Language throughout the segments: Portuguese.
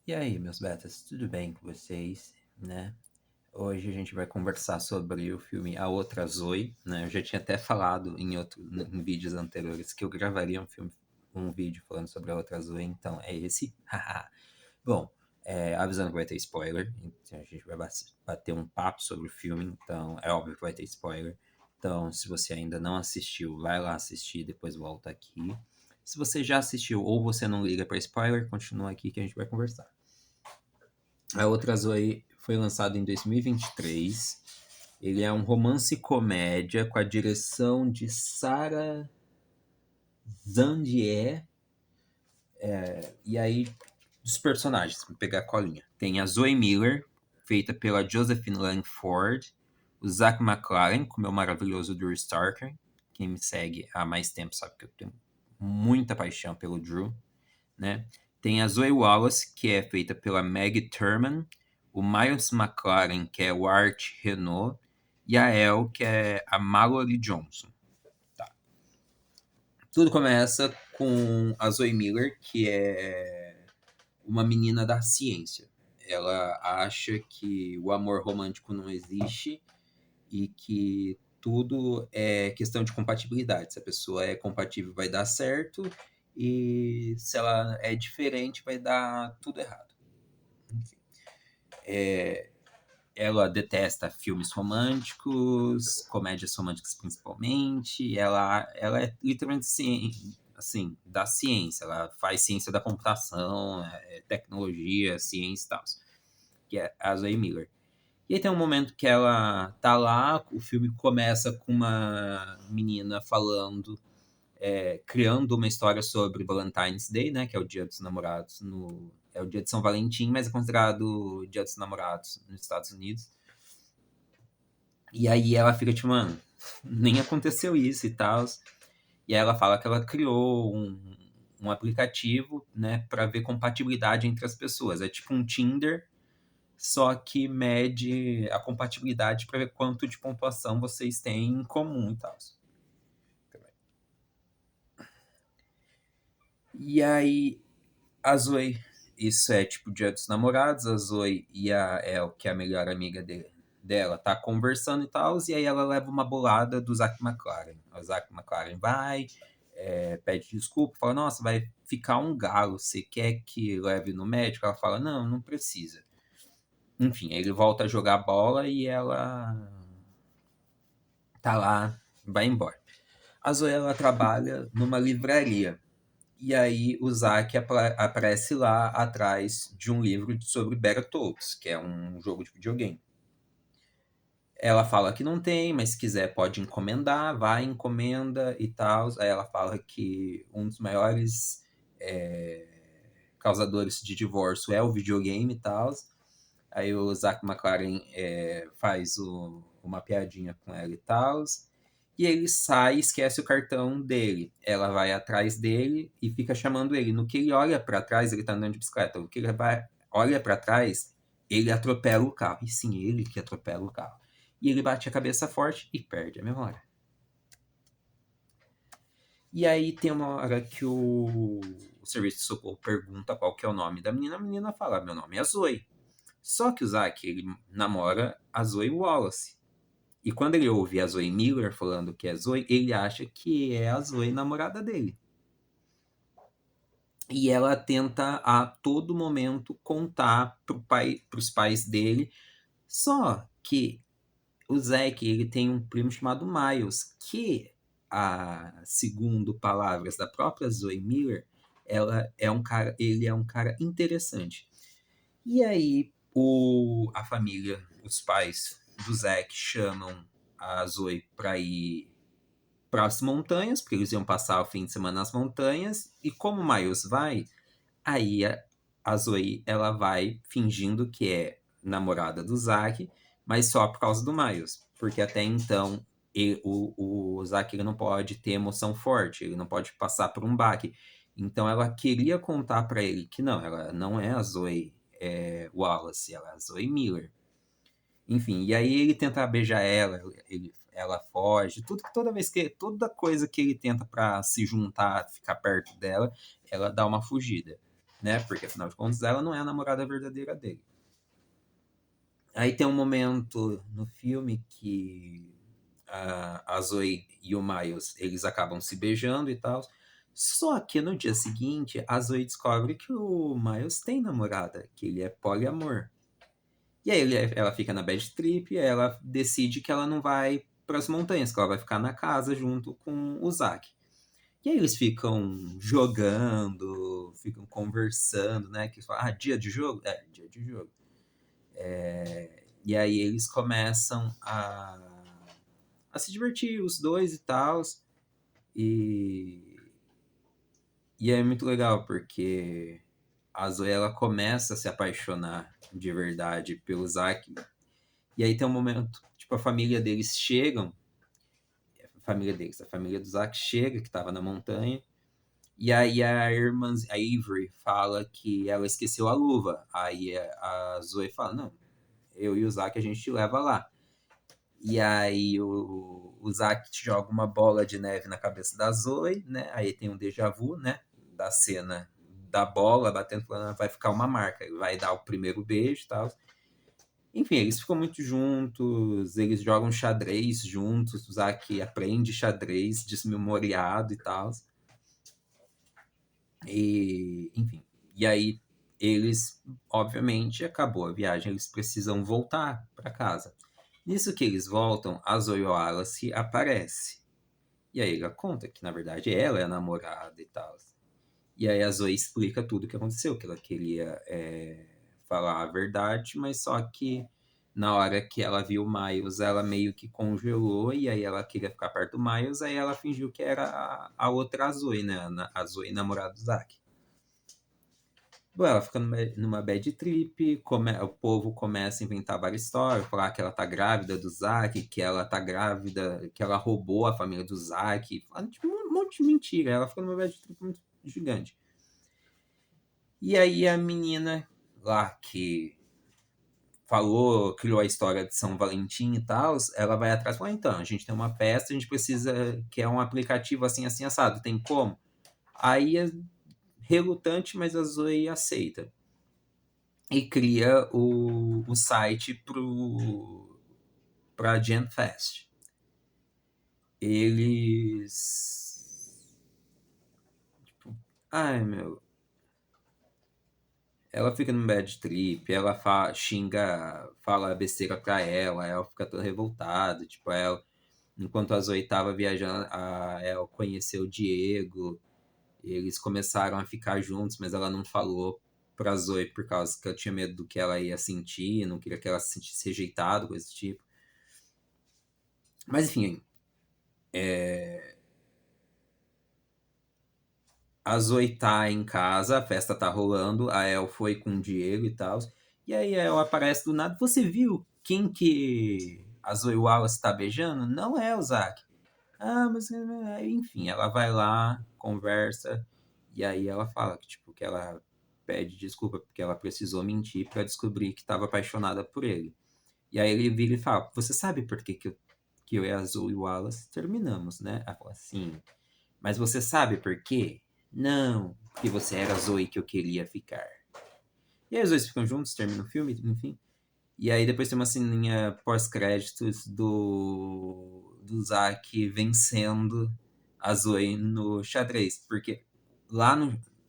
E aí, meus betas, tudo bem com vocês, né? Hoje a gente vai conversar sobre o filme A Outra Zoe, né? Eu já tinha até falado em vídeos anteriores que eu gravaria um vídeo falando sobre A Outra Zoe, então é esse. Haha. Bom, avisando que vai ter spoiler, então a gente vai bater um papo sobre o filme, então é óbvio que vai ter spoiler. Então, se você ainda não assistiu, vai lá assistir, depois volta aqui. Se você já assistiu ou você não liga para spoiler, continua aqui que a gente vai conversar. A Outra Zoe foi lançado em 2023. Ele é um romance comédia com a direção de Sarah Zandier. E aí, dos personagens, vou pegar a colinha. Tem a Zoe Miller, feita pela Josephine Langford. O Zach McLaren, com o meu maravilhoso Drew Starker. Quem me segue há mais tempo sabe que eu tenho muita paixão pelo Drew, né? Tem a Zoe Wallace, que é feita pela Maggie Thurman, o Miles McLaren, que é o Art Renault, e a Elle, que é a Mallory Johnson. Tá. Tudo começa com a Zoe Miller, que é uma menina da ciência. Ela acha que o amor romântico não existe e que tudo é questão de compatibilidade. Se a pessoa é compatível, vai dar certo, e se ela é diferente, vai dar tudo errado. Enfim. Ela detesta filmes românticos, comédias românticas principalmente. Ela é literalmente assim, da ciência. Ela faz ciência da computação, tecnologia, ciência e tal. Que é a Zoe Miller. E aí tem um momento que ela tá lá, o filme começa com uma menina falando, criando uma história sobre Valentine's Day, né, que é o Dia dos Namorados é o dia de São Valentim, mas é considerado o Dia dos Namorados nos Estados Unidos. E aí ela fica tipo, mano, nem aconteceu isso e tal. E aí ela fala que ela criou um aplicativo, né, para ver compatibilidade entre as pessoas. É tipo um Tinder, só que mede a compatibilidade para ver quanto de pontuação vocês têm em comum e tal. E aí, a Zoe, isso é tipo Dia dos Namorados, a Zoe e a El, que é a melhor amiga dela, tá conversando e tal, e aí ela leva uma bolada do Zach McLaren. O Zach McLaren vai, pede desculpa, fala, nossa, vai ficar um galo, você quer que leve no médico? Ela fala, não, não precisa. Enfim, ele volta a jogar bola e ela tá lá, vai embora. A Zoe, ela trabalha numa livraria. E aí o Zack aparece lá atrás de um livro sobre Battletoads, que é um jogo de videogame. Ela fala que não tem, mas se quiser pode encomendar, vai, encomenda e tal. Aí ela fala que um dos maiores causadores de divórcio é o videogame e tal. Aí o Zack McLaren faz uma piadinha com ela e tal. E ele sai e esquece o cartão dele. Ela vai atrás dele e fica chamando ele. No que ele olha para trás, ele tá andando de bicicleta. No que ele olha para trás, ele atropela o carro. E sim, ele que atropela o carro. E ele bate a cabeça forte e perde a memória. E aí tem uma hora que o serviço de socorro pergunta qual que é o nome da menina. A menina fala, meu nome é Zoe. Só que o Zack, ele namora a Zoe Wallace. E quando ele ouve a Zoe Miller falando que é Zoe, ele acha que é a Zoe namorada dele. E ela tenta a todo momento contar pros pais dele. Só que o Zack, ele tem um primo chamado Miles, que, segundo palavras da própria Zoe Miller, ele é um cara interessante. E aí a família, os pais do Zack chamam a Zoe para ir para as montanhas, porque eles iam passar o fim de semana nas montanhas, e como o Miles vai, aí a Zoe, ela vai fingindo que é namorada do Zack, mas só por causa do Miles, porque até então o Zack, ele não pode ter emoção forte, ele não pode passar por um baque. Então ela queria contar para ele que não, ela não é a Zoe Wallace, ela é a Zoe Miller. Enfim, e aí ele tenta beijar ela, ela foge, toda coisa que ele tenta para se juntar, ficar perto dela, ela dá uma fugida, né? Porque afinal de contas ela não é a namorada verdadeira dele. Aí tem um momento no filme que a Zoe e o Miles, eles acabam se beijando e tal. Só que no dia seguinte, a Zoe descobre que o Miles tem namorada, que ele é poliamor. E aí ela fica na bad trip e ela decide que ela não vai para as montanhas, que ela vai ficar na casa junto com o Zack. E aí eles ficam jogando, ficam conversando, né? Que falam, dia de jogo? É, dia de jogo. E aí eles começam a se divertir, os dois e tal. E, e é muito legal, porque a Zoe ela começa a se apaixonar de verdade pelo Zack. E aí tem um momento, tipo, a família deles chegam, a família do Zack chega, que tava na montanha, e aí a irmã, a Avery, fala que ela esqueceu a luva. Aí a Zoe fala, não, eu e o Zack a gente te leva lá. E aí o Zack joga uma bola de neve na cabeça da Zoe, né? Aí tem um déjà vu, né? Da cena da bola batendo, falando, vai ficar uma marca. Ele vai dar o primeiro beijo e tal. Enfim, eles ficam muito juntos, eles jogam xadrez juntos, o Zack aprende xadrez desmemoriado e tal. E, enfim, e aí eles, obviamente, acabou a viagem, eles precisam voltar para casa. Nisso que eles voltam, a Zoe Wallace aparece. E aí ela conta que, na verdade, ela é a namorada e tal. E aí a Zoe explica tudo o que aconteceu, que ela queria falar a verdade, mas só que na hora que ela viu o Miles, ela meio que congelou, e aí ela queria ficar perto do Miles, aí ela fingiu que era a outra Zoe, né? A Zoe namorada do Zack. Bom, ela fica numa bad trip, o povo começa a inventar várias histórias, falar que ela tá grávida do Zack, que ela tá grávida, que ela roubou a família do Zack, tipo, um monte de mentira. Ela fica numa bad trip muito gigante. E aí a menina lá que falou, criou a história de São Valentim e tal, ela vai atrás e fala, então, a gente tem uma festa, a gente precisa, que é um aplicativo assim, assim, assado, tem como? Aí é relutante, mas a Zoe aceita. E cria o site para Gen Fest. Eles. Tipo, ai meu. Ela fica no bad trip, ela xinga, fala besteira pra ela fica toda revoltada. Tipo, ela, enquanto a Zoe tava viajando, ela conheceu o Diego, eles começaram a ficar juntos, mas ela não falou pra Zoe por causa que ela tinha medo do que ela ia sentir, não queria que ela se sentisse rejeitada, coisa do tipo. Mas enfim, a Zoe tá em casa, a festa tá rolando, a El foi com o Diego e tal. E aí a El aparece do nada. Você viu quem que a Zoe Wallace tá beijando? Não é o Zack. Ah, mas enfim, ela vai lá, conversa, e aí ela fala que, tipo, que ela pede desculpa porque ela precisou mentir pra descobrir que estava apaixonada por ele. E aí ele vira e fala: Você sabe por que eu e a Zoe Wallace terminamos, né? Ela fala assim: Mas você sabe por quê? Não, porque você era a Zoe que eu queria ficar. E aí os dois ficam juntos, termina o filme, enfim. E aí depois tem uma ceninha pós-créditos do Zack vencendo a Zoe no xadrez. Porque lá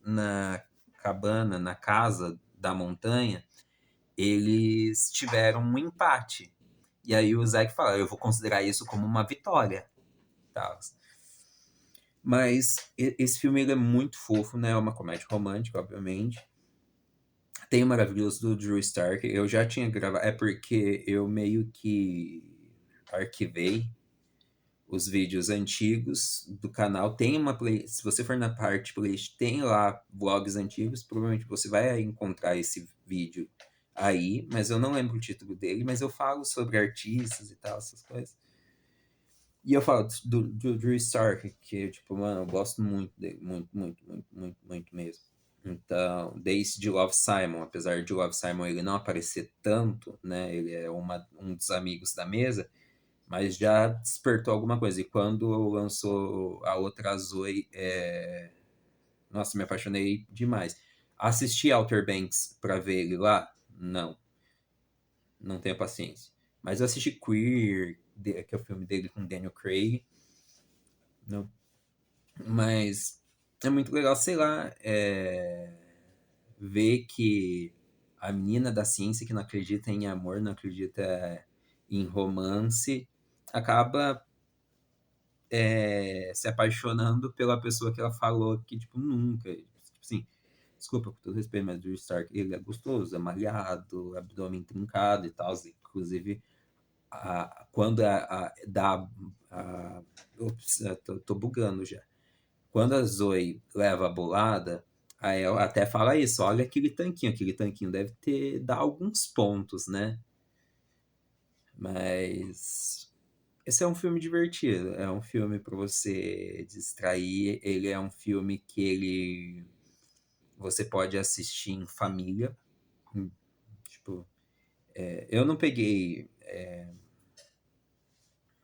na cabana, na casa da montanha, eles tiveram um empate. E aí o Zack fala, eu vou considerar isso como uma vitória. Tá? Mas esse filme ele é muito fofo, né? É uma comédia romântica, obviamente. Tem o maravilhoso do Drew Stark. Eu já tinha gravado. É porque eu meio que arquivei os vídeos antigos do canal. Tem uma playlist. Se você for na parte playlist, tem lá vlogs antigos. Provavelmente você vai encontrar esse vídeo aí. Mas eu não lembro o título dele. Mas eu falo sobre artistas e tal, essas coisas. E eu falo do Drew Stark, que, tipo, mano, eu gosto muito dele. Muito, muito, muito, muito, muito mesmo. Então, desde de Love Simon, apesar de Love Simon ele não aparecer tanto, né? Ele é um dos amigos da mesa, mas já despertou alguma coisa. E quando lançou a outra Zoe, nossa, me apaixonei demais. Assisti Outer Banks pra ver ele lá? Não, não tenho paciência. Mas eu assisti Queer, que é o filme dele com Daniel Craig. Não. Mas é muito legal, sei lá, ver que a menina da ciência que não acredita em amor, não acredita em romance, acaba se apaixonando pela pessoa que ela falou que, tipo, nunca. Tipo assim, desculpa, com todo respeito, mas o Drew Stark, ele é gostoso, é malhado, abdômen trincado e tal. Inclusive, quando dá. Ops, tô bugando já. Quando a Zoe leva a bolada, aí ela até fala isso: olha aquele tanquinho deve dar alguns pontos, né? Mas esse é um filme divertido, é um filme para você distrair. Ele é um filme que você pode assistir em família. Tipo, eu não peguei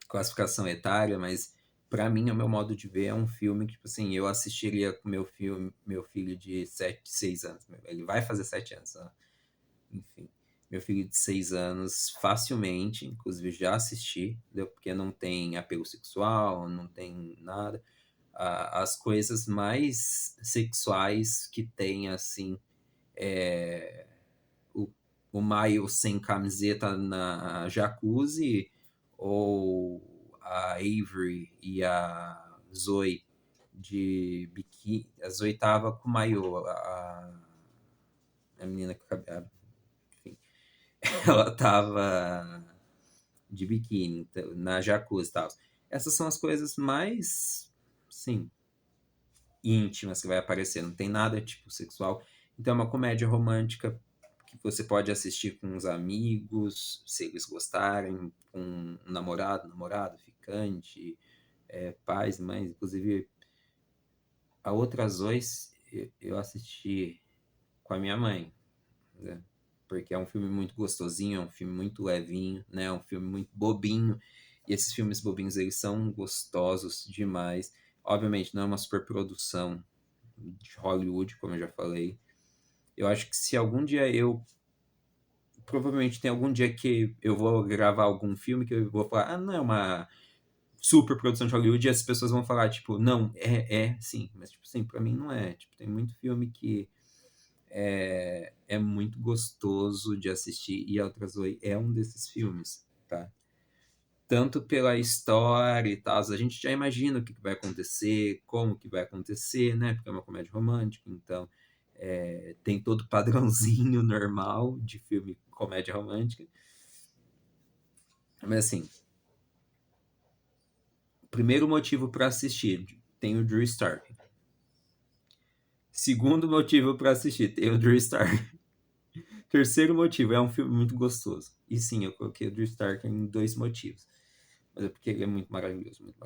classificação etária, mas para mim, o meu modo de ver é um filme que, tipo assim, eu assistiria com meu filho de 6 anos. Ele vai fazer 7 anos, né? Enfim. Meu filho de 6 anos, facilmente, inclusive já assisti, entendeu? Porque não tem apelo sexual, não tem nada. As coisas mais sexuais que tem, assim, é o, o Miles sem camiseta na jacuzzi, ou a Avery e a Zoe de biquíni. A Zoe tava com o maiô, a menina com cabelo, enfim, ela tava de biquíni na jacuzzi e tal. Essas são as coisas mais, sim, íntimas que vai aparecer, não tem nada tipo sexual. Então é uma comédia romântica que você pode assistir com os amigos, se eles gostarem, com um namorado, namorada, ficante, pais, mães. Inclusive, a Outras Dois eu assisti com a minha mãe, né? Porque é um filme muito gostosinho, é um filme muito levinho, né? É um filme muito bobinho. E esses filmes bobinhos, eles são gostosos demais. Obviamente, não é uma superprodução de Hollywood, como eu já falei. Eu acho que se algum dia provavelmente tem algum dia que eu vou gravar algum filme que eu vou falar, não é uma super produção de Hollywood, e as pessoas vão falar, tipo, não, sim, mas, tipo, sim, pra mim não é. Tipo, tem muito filme que é muito gostoso de assistir, e Outras Oi é um desses filmes, tá? Tanto pela história e tal, a gente já imagina o que vai acontecer, como que vai acontecer, né? Porque é uma comédia romântica, então tem todo o padrãozinho normal de filme comédia romântica. Mas assim, primeiro motivo para assistir, tem o Drew Stark. Segundo motivo para assistir, tem o Drew Stark. Terceiro motivo, é um filme muito gostoso. E sim, eu coloquei o Drew Stark em 2 motivos. Mas é porque ele é muito maravilhoso mesmo.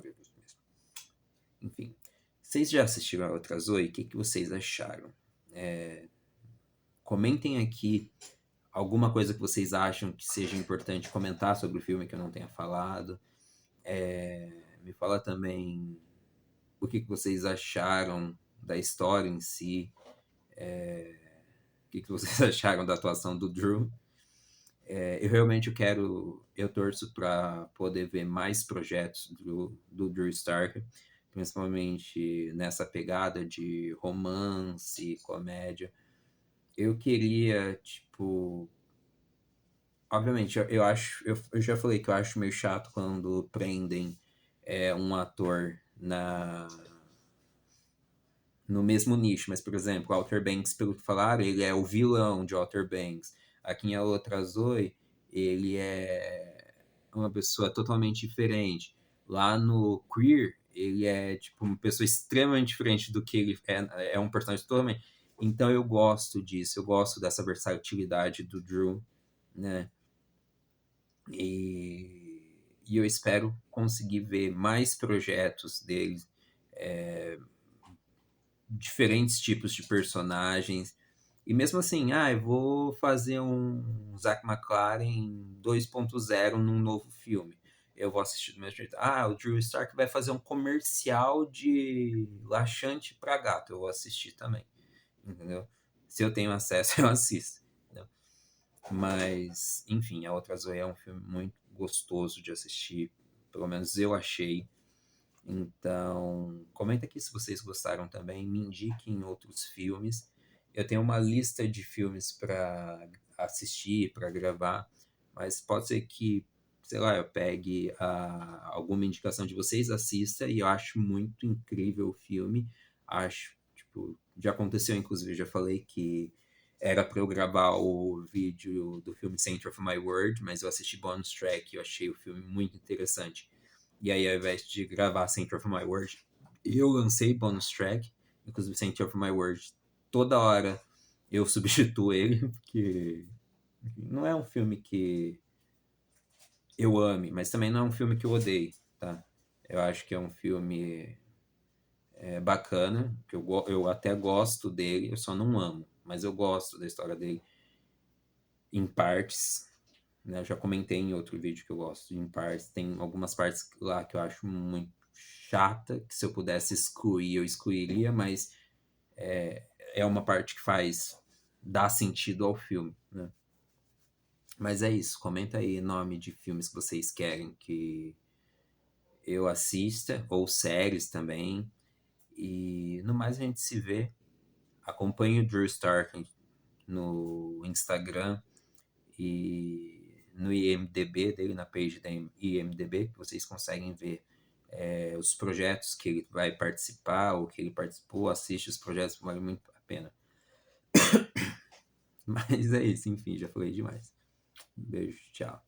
Enfim, vocês já assistiram a Outra Zoe? O que vocês acharam? Comentem aqui alguma coisa que vocês acham que seja importante comentar sobre o filme que eu não tenha falado. Me fala também o que vocês acharam da história em si. O que vocês acharam da atuação do Drew. Eu realmente eu torço para poder ver mais projetos do Drew Stark, principalmente nessa pegada de romance, comédia. Eu queria, tipo, obviamente, eu acho, eu já falei que eu acho meio chato quando prendem um ator no mesmo nicho, mas, por exemplo, Outer Banks, pelo que falaram, ele é o vilão de Outer Banks. Aqui em A Outra Zoe, ele é uma pessoa totalmente diferente. Lá no Queer, ele é tipo uma pessoa extremamente diferente do que ele é um personagem totalmente. Então eu gosto disso, eu gosto dessa versatilidade do Drew, né? E eu espero conseguir ver mais projetos dele, diferentes tipos de personagens. E mesmo assim, eu vou fazer um Zack McClaren 2.0 num novo filme. Eu vou assistir do mesmo jeito. O Drew Stark vai fazer um comercial de laxante para gato. Eu vou assistir também. Entendeu? Se eu tenho acesso, eu assisto. Né? Mas, enfim, A Outra Zoe é um filme muito gostoso de assistir. Pelo menos eu achei. Então, comenta aqui se vocês gostaram também. Me indiquem outros filmes. Eu tenho uma lista de filmes para assistir, para gravar. Mas pode ser que, sei lá, eu pegue alguma indicação de vocês, assista e eu acho muito incrível o filme. Acho, tipo, já aconteceu, inclusive, já falei que era para eu gravar o vídeo do filme Center of My World, mas eu assisti bonus track e eu achei o filme muito interessante. E aí, ao invés de gravar Center of My World, eu lancei bonus track, inclusive Center of My World, toda hora eu substituo ele, porque não é um filme que eu ame, mas também não é um filme que eu odeio, tá? Eu acho que é um filme bacana, que eu até gosto dele, eu só não amo, mas eu gosto da história dele em partes, né? Eu já comentei em outro vídeo que eu gosto em partes, tem algumas partes lá que eu acho muito chata, que se eu pudesse excluir, eu excluiria, mas é uma parte que dá sentido ao filme, né? Mas é isso, comenta aí nome de filmes que vocês querem que eu assista, ou séries também. E no mais a gente se vê. Acompanhe o Drew Stark no Instagram e no IMDB dele, na page da IMDB, que vocês conseguem ver os projetos que ele vai participar ou que ele participou. Assiste os projetos, vale muito a pena. Mas é isso, enfim, já falei demais. Um beijo, tchau.